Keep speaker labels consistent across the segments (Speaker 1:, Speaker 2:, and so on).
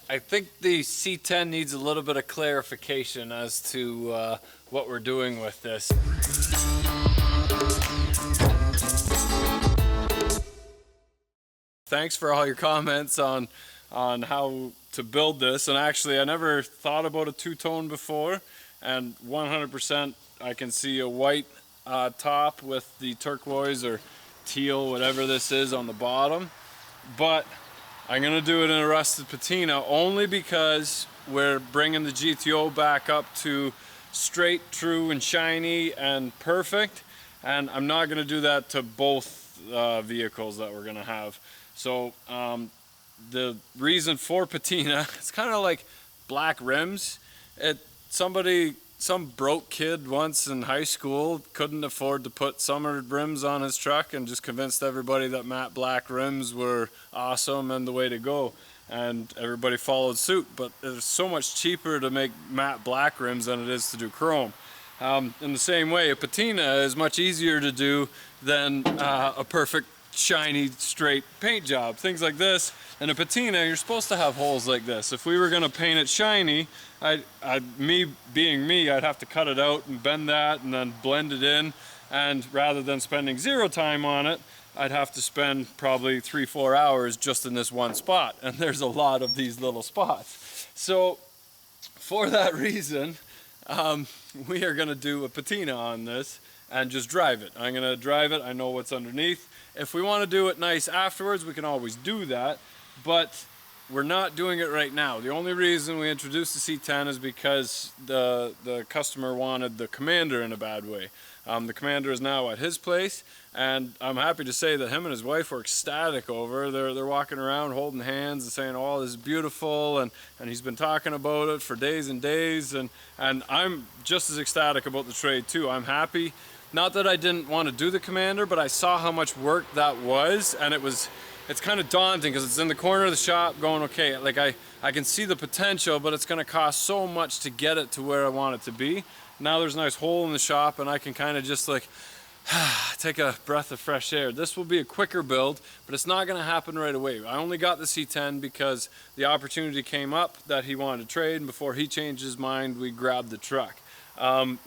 Speaker 1: I think the C10 needs a little bit of clarification as to what we're doing with this. Thanks for all your comments on how to build this, and actually I never thought about a two-tone before, and 100% I can see a white top with the turquoise or teal, whatever this is, on the bottom. But I'm gonna do it in a rusted patina only because we're bringing the GTO back up to straight, true, and shiny and perfect, and I'm not gonna do that to both vehicles that we're gonna have. So the reason for patina, it's kind of like black rims. Some broke kid once in high school couldn't afford to put summer rims on his truck and just convinced everybody that matte black rims were awesome and the way to go. And everybody followed suit, but it's so much cheaper to make matte black rims than it is to do chrome. In the same way, a patina is much easier to do than a perfect shiny straight paint job. Things like this, in a patina you're supposed to have holes like this. If we were going to paint it shiny, me being me, I'd have to cut it out and bend that and then blend it in, and rather than spending zero time on it, I'd have to spend probably 3-4 hours just in this one spot, and there's a lot of these little spots. So for that reason, we are going to do a patina on this and just drive it. I'm going to drive it. I know what's underneath. If we want to do it nice afterwards, we can always do that, but we're not doing it right now. The only reason we introduced the C10 is because the customer wanted the Commander in a bad way. The Commander is now at his place, and I'm happy to say that him and his wife were ecstatic over it. They're walking around holding hands and saying, oh, this is beautiful, and he's been talking about it for days and days, and I'm just as ecstatic about the trade too. I'm happy. Not that I didn't want to do the Commander, but I saw how much work that was, and it's kind of daunting because it's in the corner of the shop going, okay, like I can see the potential, but it's going to cost so much to get it to where I want it to be. Now there's a nice hole in the shop, and I can kind of just like take a breath of fresh air. This will be a quicker build, but it's not going to happen right away. I only got the C10 because the opportunity came up that he wanted to trade, and before he changed his mind, we grabbed the truck.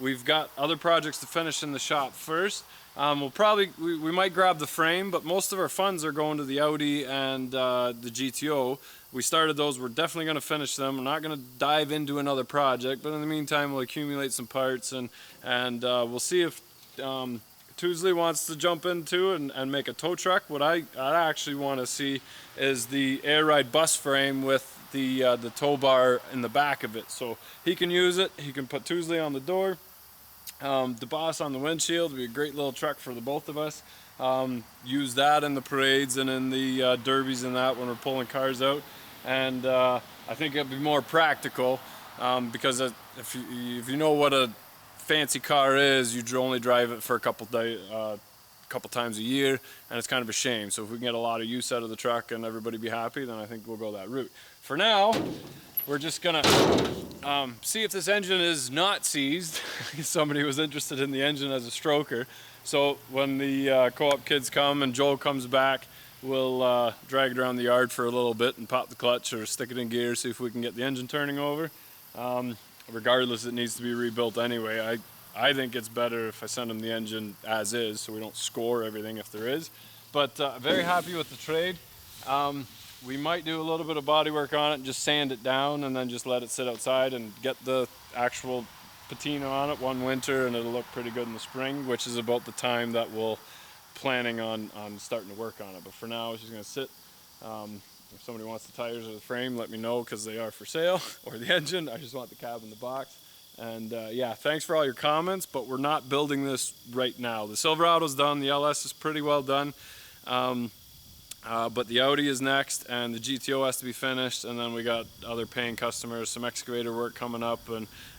Speaker 1: We've got other projects to finish in the shop first. We might grab the frame, but most of our funds are going to the Audi and the GTO. We started those, we're definitely going to finish them. We're not going to dive into another project, but in the meantime we'll accumulate some parts, and we'll see if Tousley wants to jump into and make a tow truck. What I actually want to see is the air ride bus frame with the tow bar in the back of it, so he can use it. He can put Tousley on the door, the boss on the windshield. It'd be a great little truck for the both of us. Use that in the parades and in the derbies and that when we're pulling cars out, and I think it'd be more practical because if you know what a fancy car is, you only drive it for a couple times a year, and it's kind of a shame. So if we can get a lot of use out of the truck and everybody be happy, then I think we'll go that route. For now, we're just gonna see if this engine is not seized. Somebody was interested in the engine as a stroker, so when the co-op kids come and Joel comes back, we'll drag it around the yard for a little bit and pop the clutch or stick it in gear, see if we can get the engine turning over. Regardless, it needs to be rebuilt anyway. I think it's better if I send them the engine as is, so we don't score everything if there is. But very happy with the trade. We might do a little bit of body work on it and just sand it down and then just let it sit outside and get the actual patina on it one winter, and it'll look pretty good in the spring, which is about the time that we'll planning on starting to work on it. But for now, it's just going to sit. If somebody wants the tires or the frame, let me know, because they are for sale, or the engine. I just want the cab in the box. And yeah, thanks for all your comments, but we're not building this right now. The Silverado's done, the LS is pretty well done, but the Audi is next, and the GTO has to be finished, and then we got other paying customers, some excavator work coming up,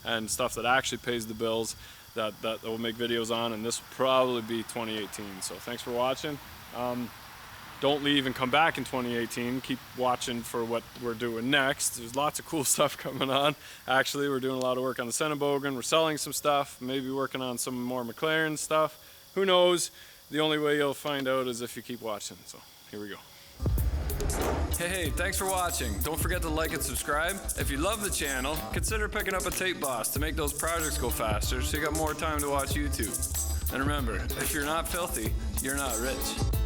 Speaker 1: and stuff that actually pays the bills that we'll make videos on, and this will probably be 2018. So thanks for watching. Don't leave and come back in 2018. Keep watching for what we're doing next. There's lots of cool stuff coming on. Actually, we're doing a lot of work on the Centebogen. We're selling some stuff, maybe working on some more McLaren stuff. Who knows? The only way you'll find out is if you keep watching. So here we go. Hey, thanks for watching. Don't forget to like and subscribe. If you love the channel, consider picking up a tape boss to make those projects go faster so you got more time to watch YouTube. And remember, if you're not filthy, you're not rich.